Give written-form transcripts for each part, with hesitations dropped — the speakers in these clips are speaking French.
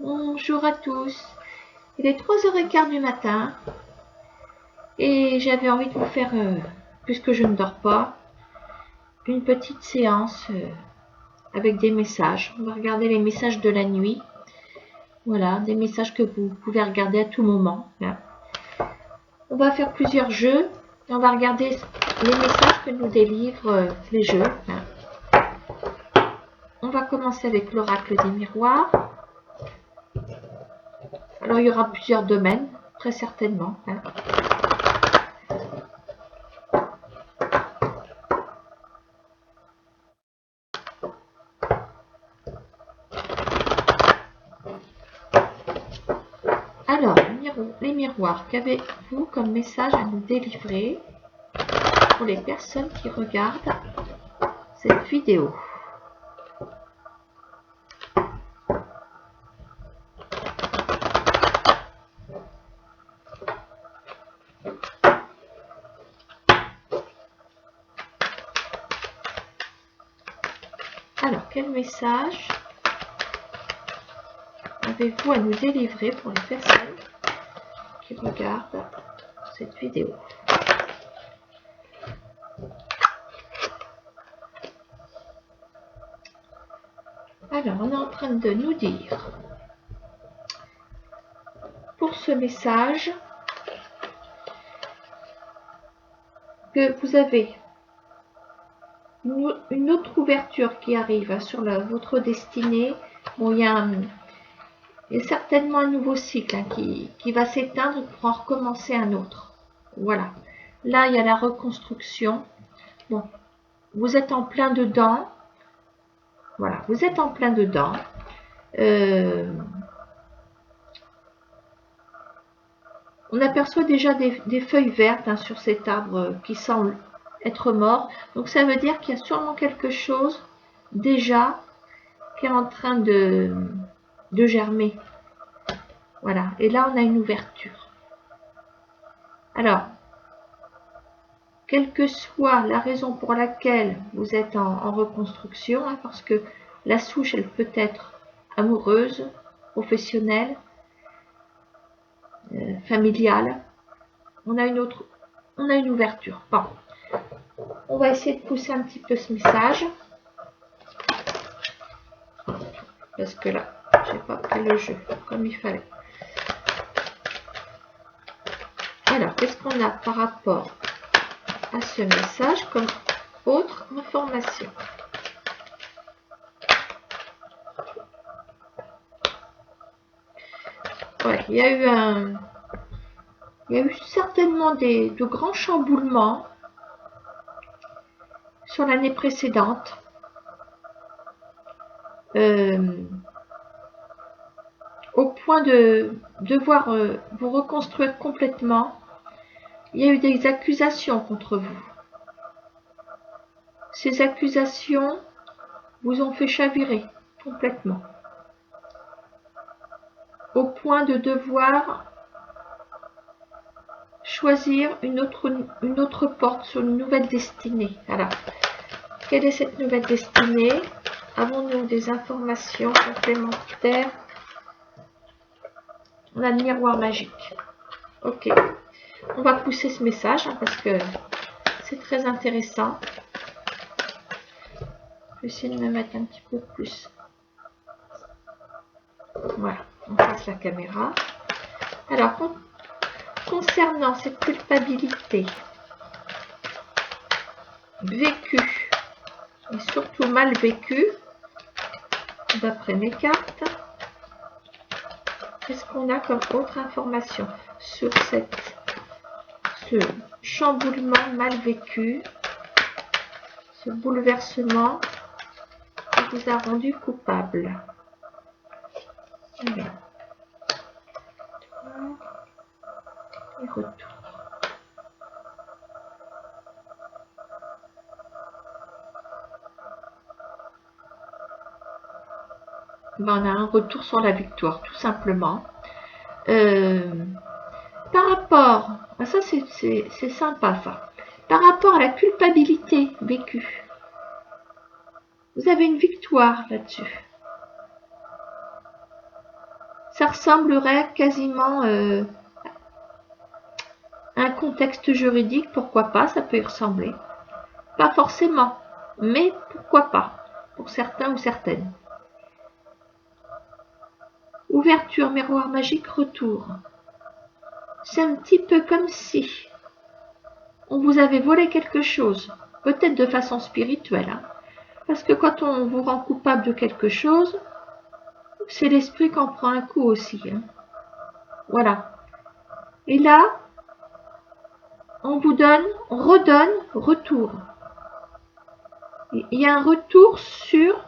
Bonjour à tous. Il est 3h15 du matin et j'avais envie de vous faire, puisque je ne dors pas, une petite séance avec des messages. On va regarder les messages de la nuit. Voilà, des messages que vous pouvez regarder à tout moment. On va faire plusieurs jeux. On va regarder les messages que nous délivrent les jeux. On va commencer avec l'oracle des miroirs. Alors, il y aura plusieurs domaines, très certainement. Alors, les miroirs, qu'avez-vous comme message à nous délivrer pour les personnes qui regardent cette vidéo? Alors, quel message avez-vous à nous délivrer pour les personnes qui regardent cette vidéo? Alors, on est en train de nous dire, pour ce message, que vous avez une autre ouverture qui arrive sur votre destinée. Bon, il y a certainement un nouveau cycle qui va s'éteindre pour en recommencer un autre. Voilà. Là, il y a la reconstruction. Bon, vous êtes en plein dedans. Voilà, vous êtes en plein dedans. On aperçoit déjà des feuilles vertes sur cet arbre qui semble être mort. Donc ça veut dire qu'il y a sûrement quelque chose déjà qui est en train de germer. Voilà, et là on a une ouverture. Alors, quelle que soit la raison pour laquelle vous êtes en reconstruction, parce que la souche, elle peut être amoureuse, professionnelle, familiale, on a une ouverture. Bon, on va essayer de pousser un petit peu ce message, parce que là, j'ai pas pris le jeu comme il fallait. Alors, qu'est-ce qu'on a par rapport à ce message comme autre information? Ouais, il y a eu certainement de grands chamboulements sur l'année précédente. Au point de devoir vous reconstruire complètement. Il y a eu des accusations contre vous. Ces accusations vous ont fait chavirer complètement. Au point de devoir choisir une autre porte sur une nouvelle destinée. Alors, quelle est cette nouvelle destinée? Avons-nous des informations complémentaires? On a le miroir magique. Ok. On va pousser ce message parce que c'est très intéressant. Je vais essayer de me mettre un petit peu plus. Voilà, on passe la caméra. Alors, concernant cette culpabilité vécue et surtout mal vécue, d'après mes cartes, qu'est-ce qu'on a comme autre information sur ce chamboulement mal vécu, ce bouleversement qui vous a rendu coupable? Alors, et retour. Ben, on a un retour sur la victoire, tout simplement. Par rapport, ça c'est sympa ça, par rapport à la culpabilité vécue, vous avez une victoire là-dessus. Ça ressemblerait quasiment à un contexte juridique, pourquoi pas, ça peut y ressembler. Pas forcément, mais pourquoi pas, pour certains ou certaines. Ouverture, miroir magique, retour. C'est un petit peu comme si on vous avait volé quelque chose, peut-être de façon spirituelle, hein, parce que quand on vous rend coupable de quelque chose, c'est l'esprit qui en prend un coup aussi. Hein. Voilà. Et là, on vous donne, on redonne, retour. Il y a un retour sur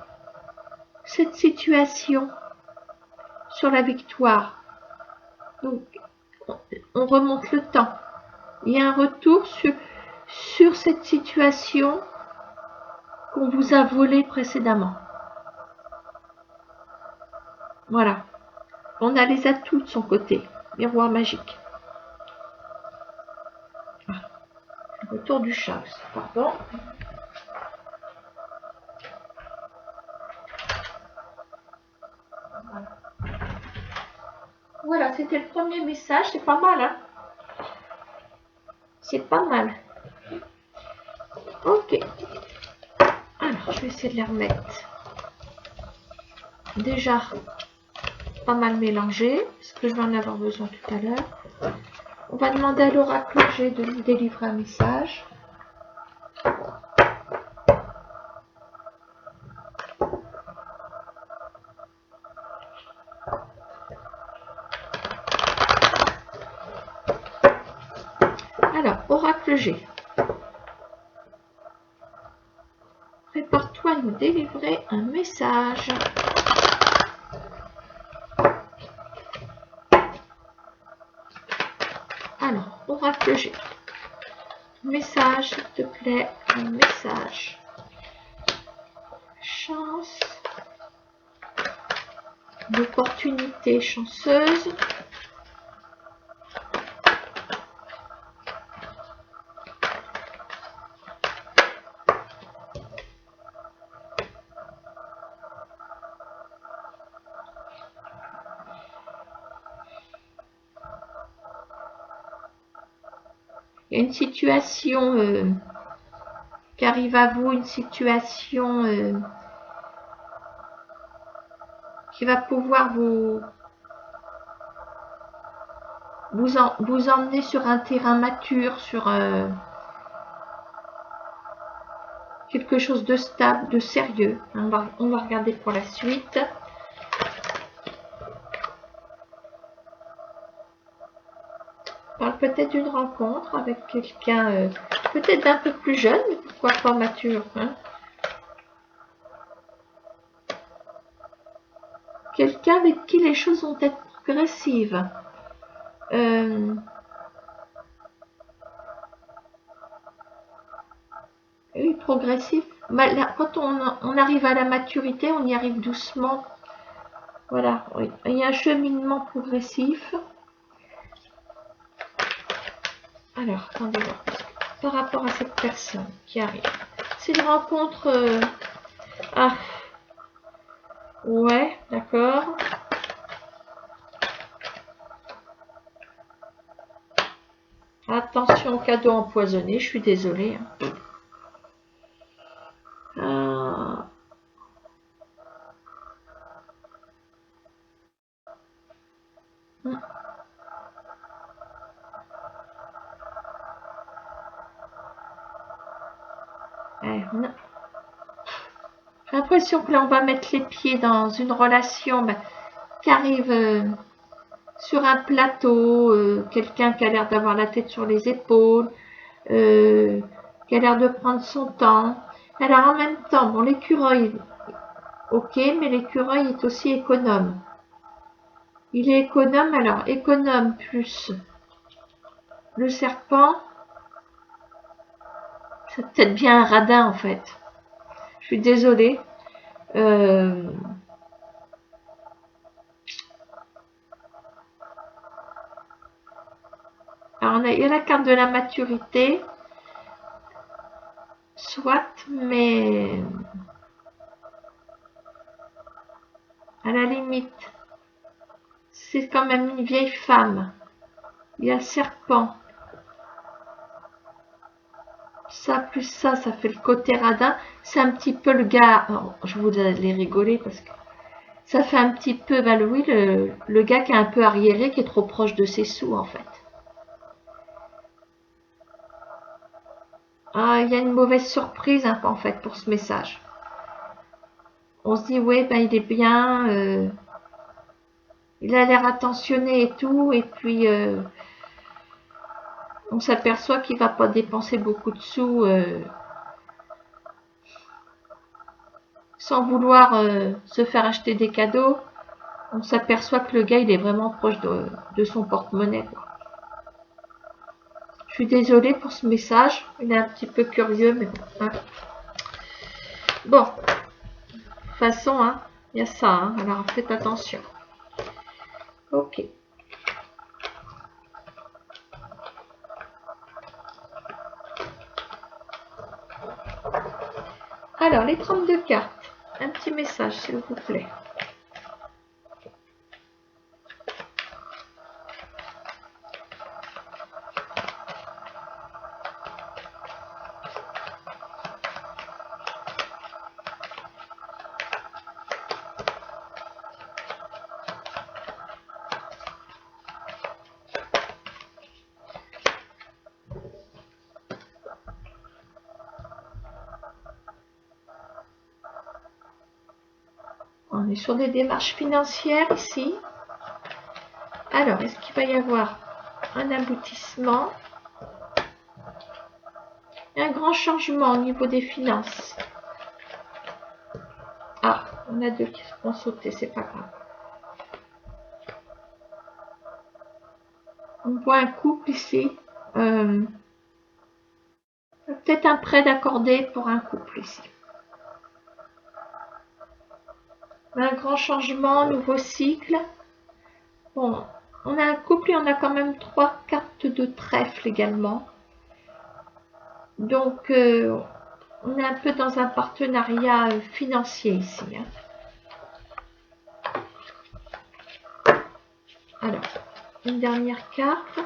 cette situation, sur la victoire. Donc, on remonte le temps. Il y a un retour sur cette situation qu'on vous a volée précédemment. Voilà. On a les atouts de son côté. Miroir magique. Retour du chat. Pardon. Voilà, c'était le premier message. C'est pas mal, hein? C'est pas mal. Ok. Alors, je vais essayer de les remettre. Déjà, pas mal mélangé, parce que je vais en avoir besoin tout à l'heure. On va demander à l'oracle G de nous délivrer un message. Alors, oracle G. Prépare-toi à nous délivrer un message. Alors, oracle G. Message, s'il te plaît, un message. Chance. D'opportunité chanceuse. Il y a une situation qui arrive à vous, une situation qui va pouvoir vous emmener sur un terrain mature, sur quelque chose de stable, de sérieux. On va regarder pour la suite. On parle peut-être d'une rencontre avec quelqu'un peut-être d'un peu plus jeune, mais pourquoi pas mature, hein. Quelqu'un avec qui les choses vont être progressives. Oui, progressif. Quand on arrive à la maturité, on y arrive doucement. Voilà, oui. Il y a un cheminement progressif. Alors, attendez voir. Par rapport à cette personne qui arrive. C'est une rencontre... Ah, ouais, d'accord. Attention au cadeau empoisonné, je suis désolée. J'ai l'impression que là, on va mettre les pieds dans une relation qui arrive sur un plateau, quelqu'un qui a l'air d'avoir la tête sur les épaules, qui a l'air de prendre son temps. Alors en même temps, bon, l'écureuil, ok, mais l'écureuil est aussi économe. Il est économe, alors économe plus le serpent, c'est peut-être bien un radin en fait. Je suis désolée. Alors il y a la carte de la maturité, soit, mais à la limite, c'est quand même une vieille femme. Il y a le serpent. Ça plus ça fait le côté radin. C'est un petit peu le gars. Alors, je vous allez rigoler parce que ça fait un petit peu, bah oui, le gars qui est un peu arriéré, qui est trop proche de ses sous en fait. Ah, il y a une mauvaise surprise hein, en fait pour ce message. On se dit ouais, ben il est bien, il a l'air attentionné et tout, et puis on s'aperçoit qu'il va pas dépenser beaucoup de sous sans vouloir se faire acheter des cadeaux. On s'aperçoit que le gars il est vraiment proche de son porte-monnaie. Je suis désolée pour ce message, il est un petit peu curieux, mais bon. Hein. Bon, de toute façon, hein, il y a ça, hein, alors faites attention. Ok. Alors, les 32 cartes. Un petit message, s'il vous plaît. On est sur des démarches financières ici. Alors, est-ce qu'il va y avoir un aboutissement? Un grand changement au niveau des finances. Ah, on a deux qui vont sauter, c'est pas grave. On voit un couple ici. Peut-être un prêt d'accorder pour un couple ici. Un grand changement, nouveau cycle. Bon, on a un couple et on a quand même 3 cartes de trèfle également. Donc, on est un peu dans un partenariat financier ici. Hein. Alors, une dernière carte.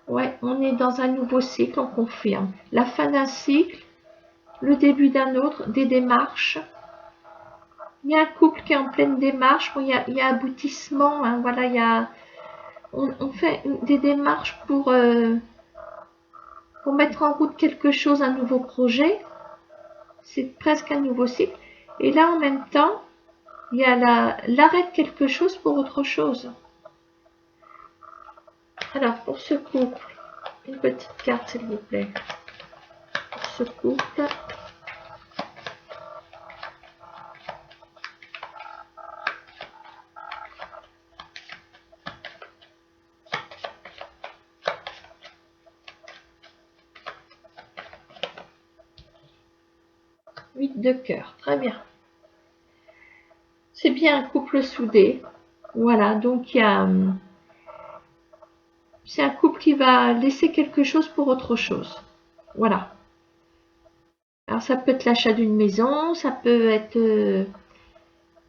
Ouais, on est dans un nouveau cycle, on confirme. La fin d'un cycle, le début d'un autre, des démarches. Il y a un couple qui est en pleine démarche, bon, il y a aboutissement, hein, voilà, il y a, on fait des démarches pour mettre en route quelque chose, un nouveau projet. C'est presque un nouveau cycle. Et là, en même temps, il y a l'arrêt de quelque chose pour autre chose. Alors, pour ce couple, une petite carte, s'il vous plaît. Pour ce couple. De cœur, très bien. C'est bien un couple soudé. Voilà, donc il y a... C'est un couple qui va laisser quelque chose pour autre chose. Voilà. Alors ça peut être l'achat d'une maison, ça peut être...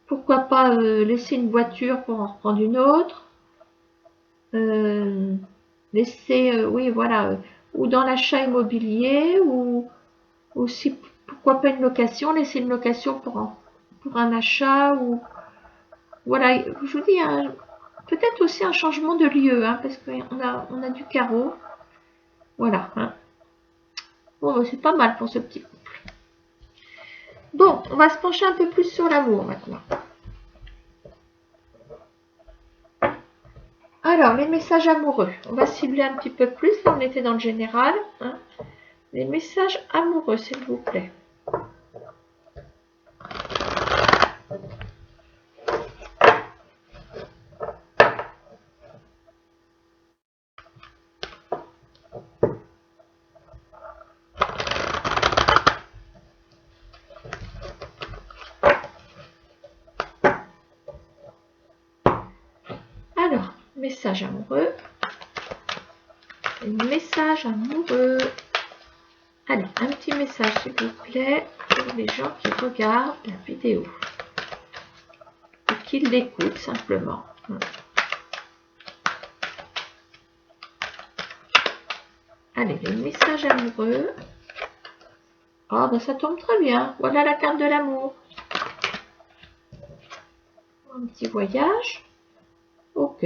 pourquoi pas laisser une voiture pour en reprendre une autre. Laisser, oui, voilà. Ou dans l'achat immobilier, ou aussi, pourquoi pas une location, laisser une location pour un achat, ou... Voilà, je vous dis, hein, peut-être aussi un changement de lieu, hein, parce qu'on a du carreau. Voilà. Hein. Bon, c'est pas mal pour ce petit couple. Bon, on va se pencher un peu plus sur l'amour maintenant. Alors, les messages amoureux. On va cibler un petit peu plus. Là, on était dans le général. Hein. Les messages amoureux, s'il vous plaît. message amoureux. Message amoureux. Allez, un petit message s'il vous plaît pour les gens qui regardent la vidéo et qui l'écoutent simplement. Allez, les messages amoureux. Ah, ben ça tombe très bien. Voilà la carte de l'amour. Un petit voyage. Ok,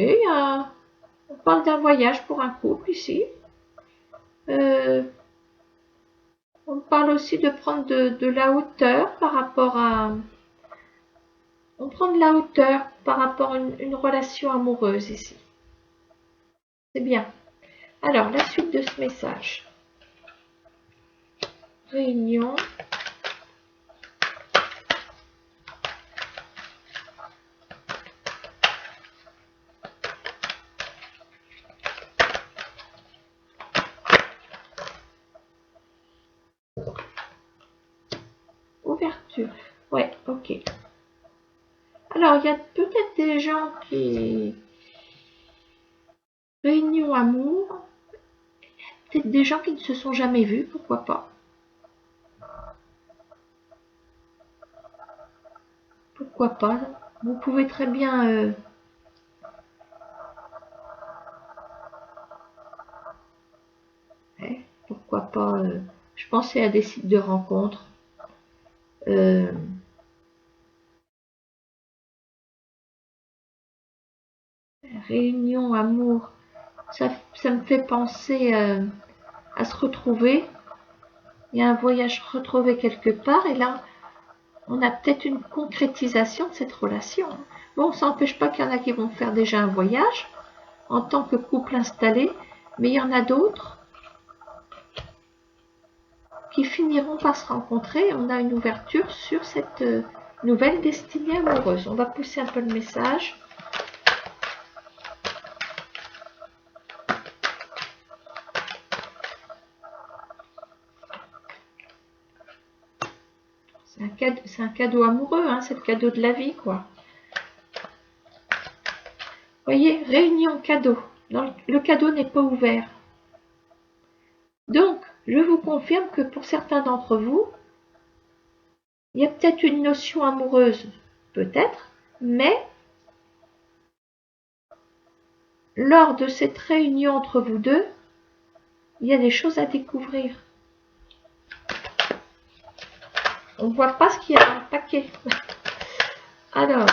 on parle d'un voyage pour un couple ici. On parle aussi de prendre de la hauteur par rapport à... On prend de la hauteur par rapport à une relation amoureuse ici. C'est bien. Alors, la suite de ce message. Réunion. Ouverture. Ouais, ok. Alors, il y a peut-être des gens qui... Réunion amour. Peut-être des gens qui ne se sont jamais vus, pourquoi pas. Pourquoi pas. Vous pouvez très bien... pourquoi pas. Je pensais à des sites de rencontres. Réunion amour. Ça me fait penser à se retrouver. Il y a un voyage retrouvé quelque part et là, on a peut-être une concrétisation de cette relation. Bon, ça n'empêche pas qu'il y en a qui vont faire déjà un voyage en tant que couple installé, mais il y en a d'autres qui finiront par se rencontrer. On a une ouverture sur cette nouvelle destinée amoureuse. On va pousser un peu le message. C'est un cadeau amoureux, hein, c'est le cadeau de la vie, quoi. Voyez, réunion cadeau. Le cadeau n'est pas ouvert. Donc, je vous confirme que pour certains d'entre vous, il y a peut-être une notion amoureuse, peut-être, mais lors de cette réunion entre vous deux, il y a des choses à découvrir. On ne voit pas ce qu'il y a dans le paquet. Alors,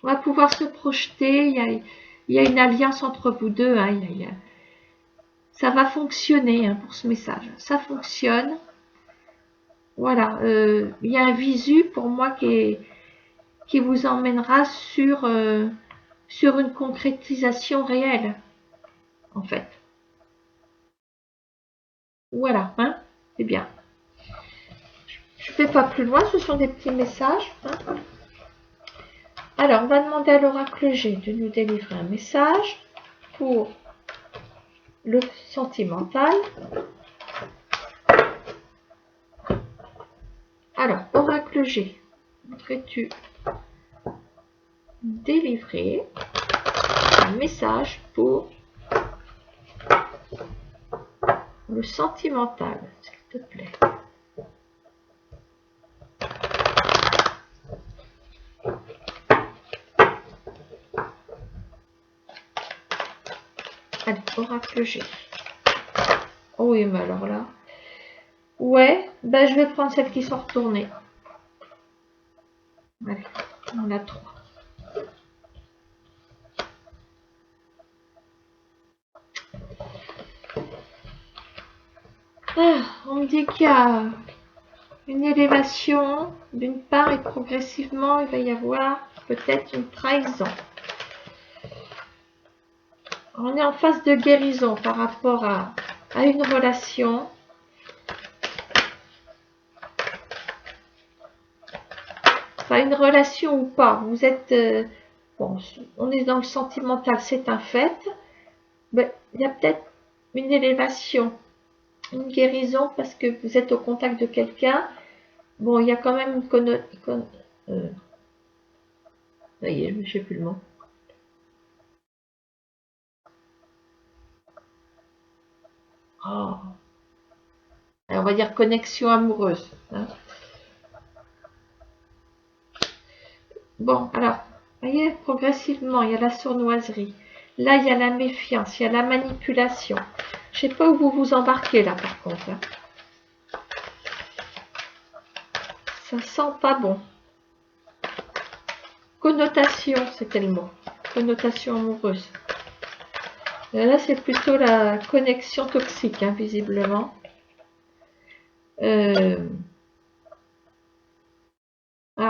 on va pouvoir se projeter. Il y a une alliance entre vous deux. Hein, ça va fonctionner hein, pour ce message. Ça fonctionne. Voilà. Il y a un visu pour moi qui vous emmènera sur une concrétisation réelle, en fait. Voilà, hein, c'est bien. Je ne fais pas plus loin, ce sont des petits messages. Hein. Alors, on va demander à l'oracle G de nous délivrer un message pour le sentimental. Alors, oracle G, voudrais-tu délivrer un message pour le sentimental, s'il te plaît? Allez, oracle G. Oh oui, mais alors là... Ouais, ben je vais prendre celles qui sont retournées. Allez, on a 3. Ah, on me dit qu'il y a une élévation d'une part et progressivement il va y avoir peut-être une trahison. On est en phase de guérison par rapport à une relation. Enfin, une relation ou pas. Vous êtes... bon, on est dans le sentimental, c'est un fait. Mais il y a peut-être une élévation, une guérison parce que vous êtes au contact de quelqu'un. Bon, il y a quand même Ça y est, je sais plus le mot. Oh. Alors, on va dire connexion amoureuse. Hein. Bon, alors, vous voyez, progressivement, il y a la sournoiserie. Là, il y a la méfiance, il y a la manipulation. Je ne sais pas où vous vous embarquez là, par contre. Hein. Ça sent pas bon. Connotation, c'était le mot. Connotation amoureuse. Là, c'est plutôt la connexion toxique, hein, visiblement. Alors,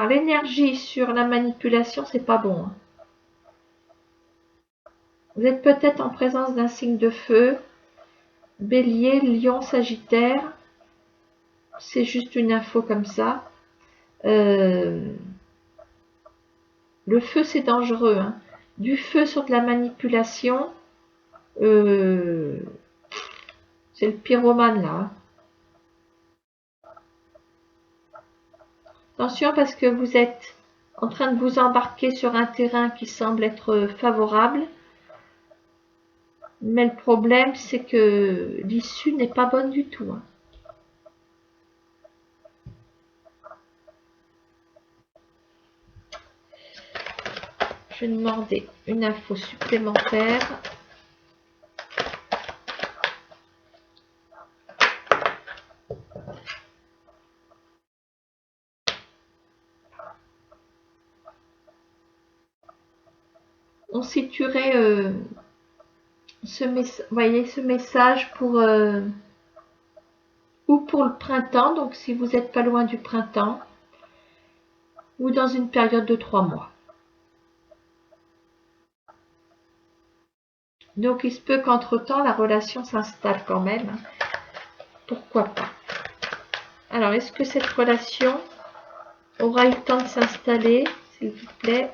l'énergie sur la manipulation, c'est pas bon. Hein. Vous êtes peut-être en présence d'un signe de feu. Bélier, Lion, Sagittaire. C'est juste une info comme ça. Le feu, c'est dangereux. Hein. Du feu sur de la manipulation, c'est le pyromane là. Hein. Attention parce que vous êtes en train de vous embarquer sur un terrain qui semble être favorable. Mais le problème, c'est que l'issue n'est pas bonne du tout. Hein. Je vais demander une info supplémentaire. On situerait voyez, ce message pour ou pour le printemps, donc si vous n'êtes pas loin du printemps, ou dans une période de 3 mois. Donc il se peut qu'entre-temps, la relation s'installe quand même. Pourquoi pas. Alors, est-ce que cette relation aura eu le temps de s'installer, s'il vous plaît?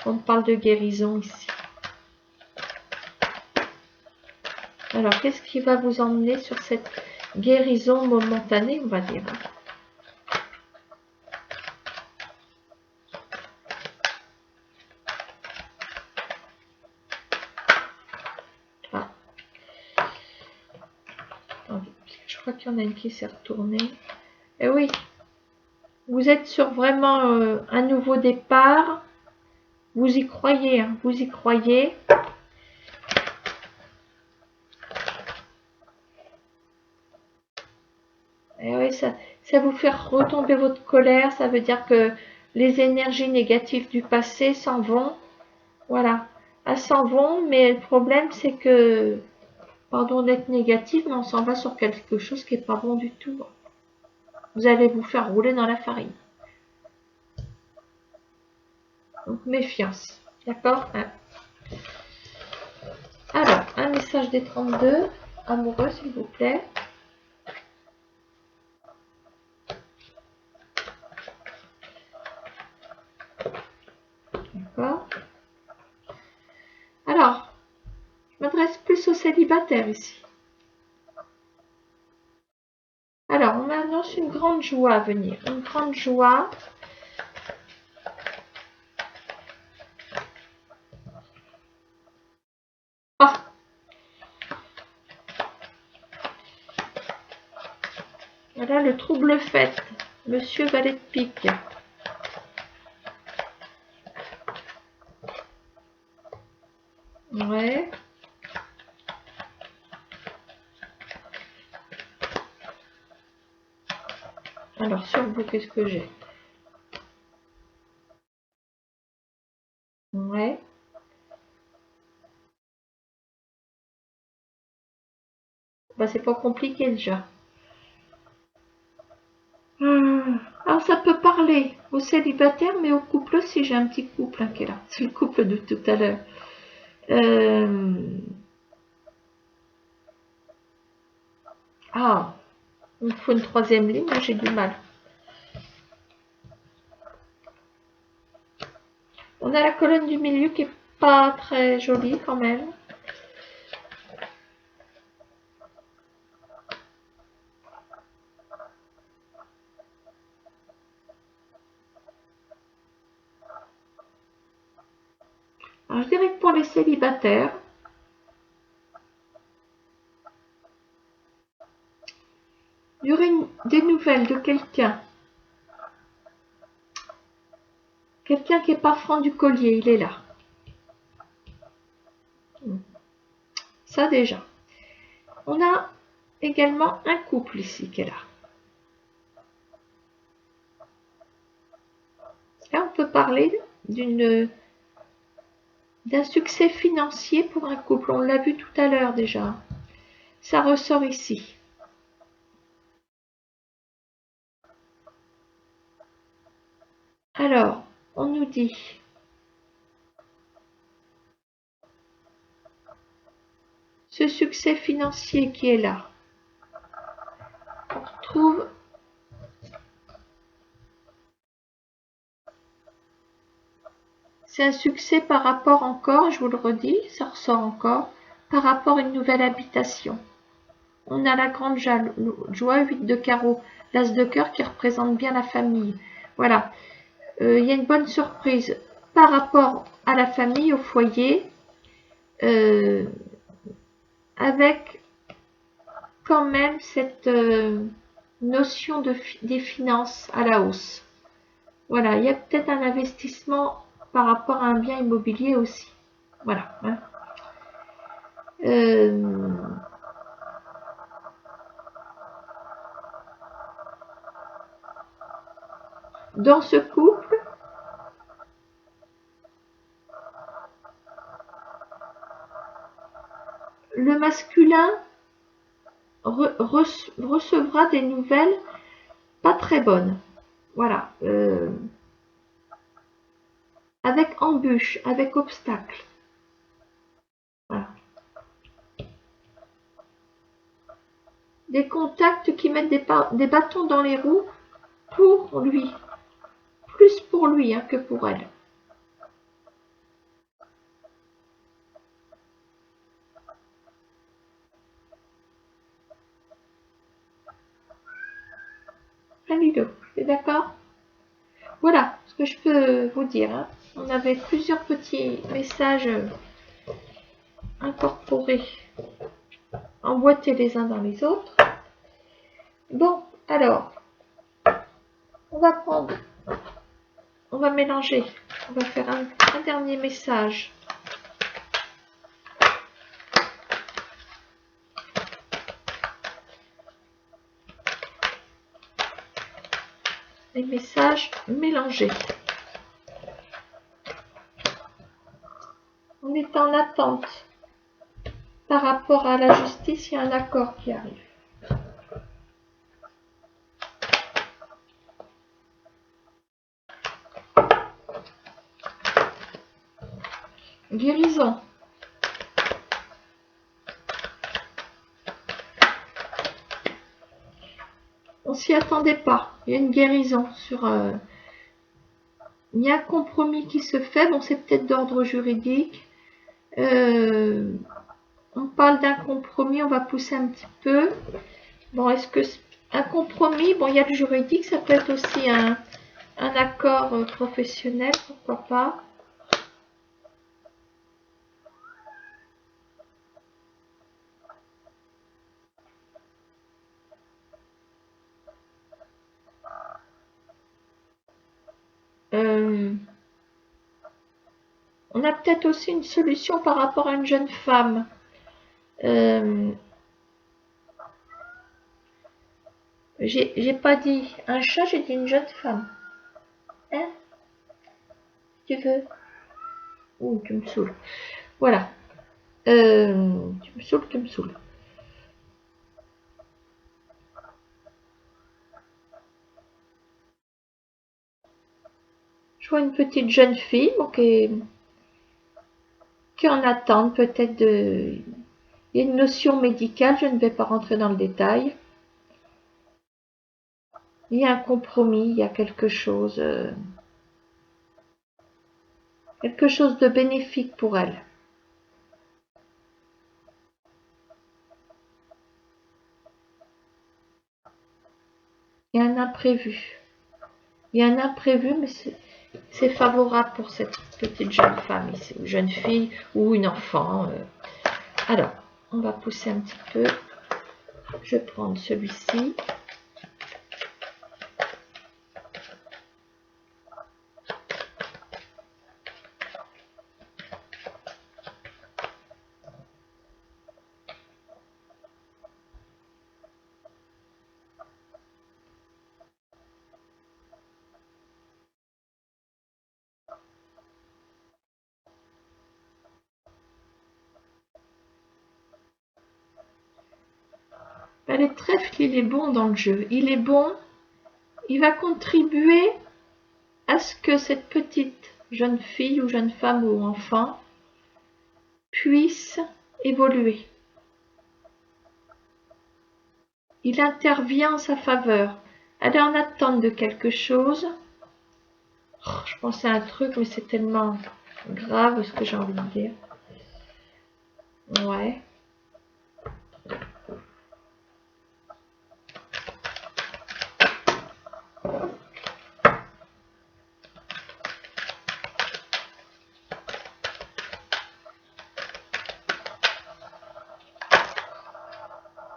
On parle de guérison ici. Alors, qu'est-ce qui va vous emmener sur cette guérison momentanée, on va dire? Ah. Attendez, je crois qu'il y en a une qui s'est retournée. Eh oui, vous êtes sur vraiment un nouveau départ. Vous y croyez, hein, vous y croyez. Et oui, ça vous fait retomber votre colère. Ça veut dire que les énergies négatives du passé s'en vont. Voilà, elles s'en vont, mais le problème c'est que, pardon d'être négative, mais on s'en va sur quelque chose qui n'est pas bon du tout. Vous allez vous faire rouler dans la farine. Donc méfiance, d'accord? Alors, un message des 32, amoureux s'il vous plaît. D'accord? Alors, je m'adresse plus aux célibataires ici. Alors, on m'annonce une grande joie à venir. Une grande joie. Ah! Voilà le trouble fait. Monsieur Valet de Pique. Ouais. Alors, sur vous, qu'est-ce que j'ai? Ouais. Bah, c'est pas compliqué déjà. Alors, ça peut parler aux célibataires, mais au couple aussi. J'ai un petit couple hein, qui est là. C'est le couple de tout à l'heure. Ah, il me faut une troisième ligne, j'ai du mal. On a la colonne du milieu qui est pas très jolie quand même. Alors, je dirais que pour les célibataires, il y aurait des nouvelles de quelqu'un. Quelqu'un qui n'est pas franc du collier, il est là. Ça déjà. On a également un couple ici qui est là. Là, on peut parler d'un succès financier pour un couple. On l'a vu tout à l'heure déjà. Ça ressort ici. Alors, on nous dit ce succès financier qui est là. On retrouve c'est un succès par rapport encore, je vous le redis, ça ressort encore, par rapport à une nouvelle habitation. On a la grande joie, 8 de carreau, l'as de cœur qui représente bien la famille. Voilà, il y a une bonne surprise par rapport à la famille, au foyer, avec quand même cette notion des finances à la hausse. Voilà, il y a peut-être un investissement par rapport à un bien immobilier aussi. Voilà. Hein. Dans ce couple, le masculin recevra des nouvelles pas très bonnes. Voilà. Avec embûches, avec obstacles. Voilà. Des contacts qui mettent des bâtons dans les roues pour lui. Plus pour lui hein, que pour elle. Allez, c'est d'accord? Voilà ce que je peux vous dire. Hein. On avait plusieurs petits messages incorporés, emboîtés les uns dans les autres. Bon, alors, on va mélanger. On va faire un dernier message. Les messages mélangés. On est en attente. Par rapport à la justice, il y a un accord qui arrive. Guérison. On s'y attendait pas. Il y a une guérison sur... il y a un compromis qui se fait. Bon, c'est peut-être d'ordre juridique. On parle d'un compromis. On va pousser un petit peu. Bon, est-ce que... Un compromis, bon, il y a le juridique. Ça peut être aussi un accord professionnel. Pourquoi pas. On a peut-être aussi une solution par rapport à une jeune femme. J'ai pas dit un chat, j'ai dit une jeune femme. Hein? Tu veux? Ouh, tu me saoules. Voilà. Tu me saoules, tu me saoules. Je vois une petite jeune fille bon, qui en attend peut-être de... Il y a une notion médicale, je ne vais pas rentrer dans le détail. Il y a un compromis, il y a quelque chose de bénéfique pour elle. Il y a un imprévu. Il y a un imprévu, mais c'est favorable pour cette petite jeune femme ici, ou jeune fille, ou une enfant. Alors, on va pousser un petit peu. Je vais prendre celui-ci. Le trèfle, il est bon dans le jeu. Il est bon. Il va contribuer à ce que cette petite jeune fille ou jeune femme ou enfant puisse évoluer. Il intervient en sa faveur. Elle est en attente de quelque chose. Oh, je pensais à un truc, mais c'est tellement grave ce que j'ai envie de dire. Ouais.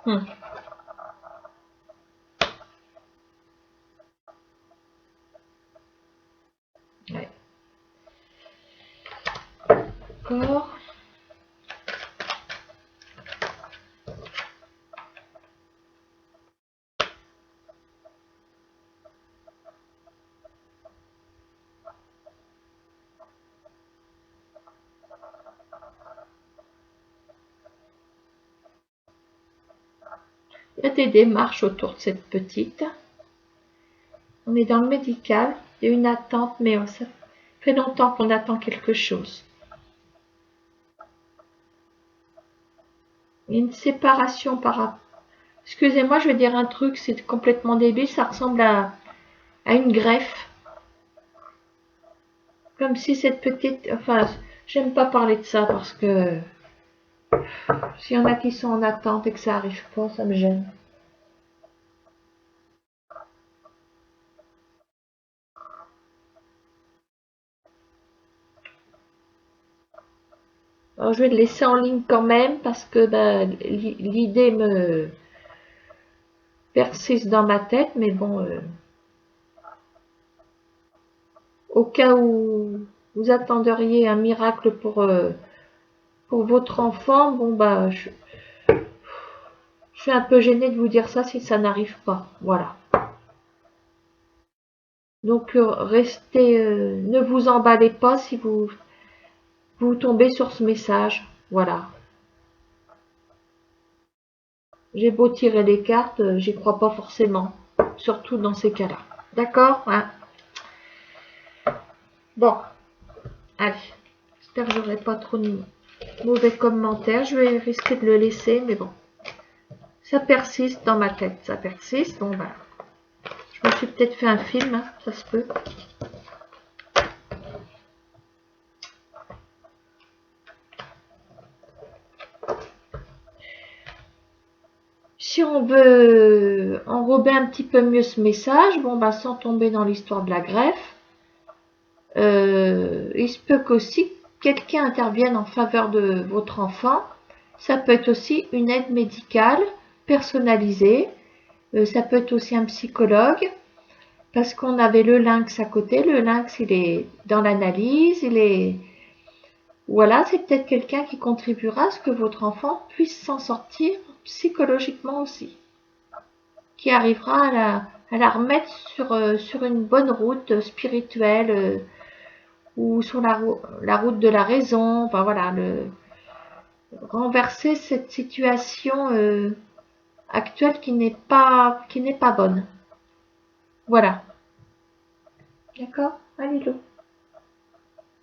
Ouais. D'accord. Il y a des démarches autour de cette petite. On est dans le médical. Il y a une attente, mais ça fait longtemps qu'on attend quelque chose. Il y a une séparation par rapport. Excusez-moi, je vais dire un truc, c'est complètement débile. Ça ressemble à une greffe. Comme si cette petite... Enfin, j'aime pas parler de ça parce que s'il y en a qui sont en attente et que ça arrive pas, ça me gêne. Alors, je vais le laisser en ligne quand même parce que l'idée me persiste dans ma tête, mais bon, au cas où vous attendriez un miracle pour votre enfant, bon je suis un peu gênée de vous dire ça si ça n'arrive pas. Voilà. Donc restez, ne vous emballez pas si vous tombez sur ce message. Voilà. J'ai beau tirer les cartes, j'y crois pas forcément. Surtout dans ces cas-là. D'accord, hein? Bon, allez. J'espère que j'aurai pas trop de mauvais commentaires. Je vais risquer de le laisser, mais bon. Ça persiste dans ma tête. Ça persiste. Bon, je me suis peut-être fait un film, hein, ça se peut. Si on veut enrober un petit peu mieux ce message, bon, sans tomber dans l'histoire de la greffe, il se peut qu'aussi quelqu'un intervienne en faveur de votre enfant. Ça peut être aussi une aide médicale personnalisée. Ça peut être aussi un psychologue. Parce qu'on avait le lynx à côté. Le lynx, il est dans l'analyse. Voilà, c'est peut-être quelqu'un qui contribuera à ce que votre enfant puisse s'en sortir psychologiquement aussi. Qui arrivera à la remettre sur une bonne route spirituelle ou sur la route de la raison. Enfin voilà, renverser cette situation actuelle qui n'est pas bonne. Voilà. D'accord? Allez, Lilo.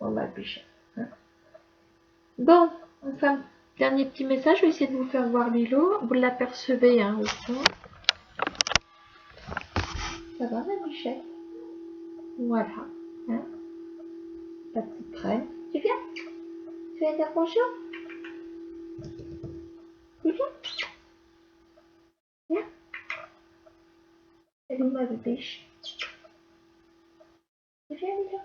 On va bûcher. Bon, enfin, dernier petit message, je vais essayer de vous faire voir Lilo. Vous l'apercevez, hein, au fond. Ça va, ma bichette? Voilà. Hein, la petite reine. Tu viens? Tu viens dire bonjour? Tu viens? Viens. Salut, ma biche. Tu viens, Lilo?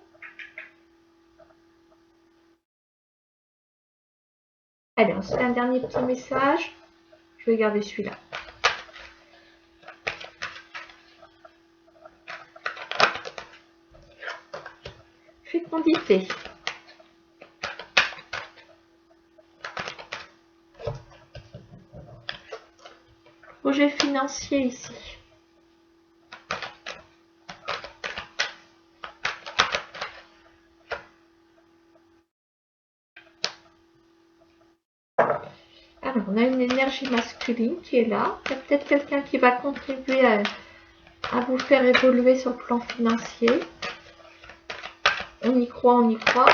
Allez, on se fait un dernier petit message. Je vais garder celui-là. Fécondité. Projet financier ici. Alors, on a une énergie masculine qui est là. Il y a peut-être quelqu'un qui va contribuer à vous faire évoluer sur le plan financier. On y croit, on y croit.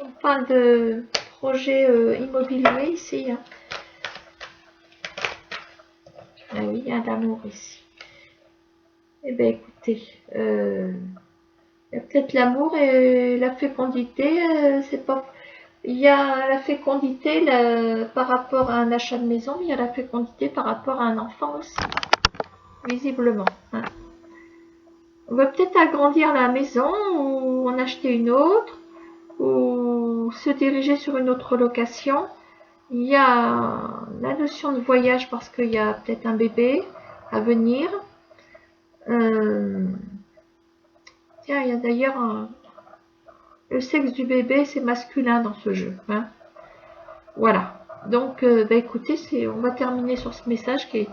On parle de projet immobilier ici. Hein. Ah oui, il y a de l'amour ici. Eh bien, écoutez, il y a peut-être l'amour et la fécondité. C'est pas. Il y a la fécondité par rapport à un achat de maison, mais il y a la fécondité par rapport à un enfant aussi, visiblement. Hein. On va peut-être agrandir la maison ou en acheter une autre ou se diriger sur une autre location. Il y a la notion de voyage parce qu'il y a peut-être un bébé à venir. Tiens, il y a d'ailleurs le sexe du bébé, c'est masculin dans ce jeu. Hein. Voilà. Donc, bah, écoutez, on va terminer sur ce message qui est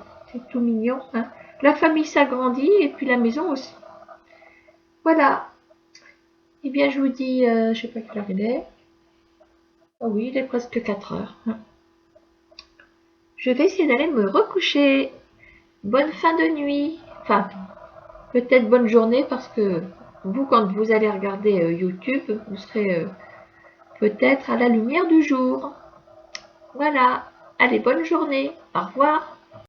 tout mignon. Hein. La famille s'agrandit et puis la maison aussi. Voilà. Eh bien, je vous dis, je sais pas quelle heure il est. Oh oui, il est presque 4 heures. Hein. Je vais essayer d'aller me recoucher. Bonne fin de nuit. Enfin, peut-être bonne journée parce que vous, quand vous allez regarder YouTube, vous serez peut-être à la lumière du jour. Voilà. Allez, bonne journée. Au revoir.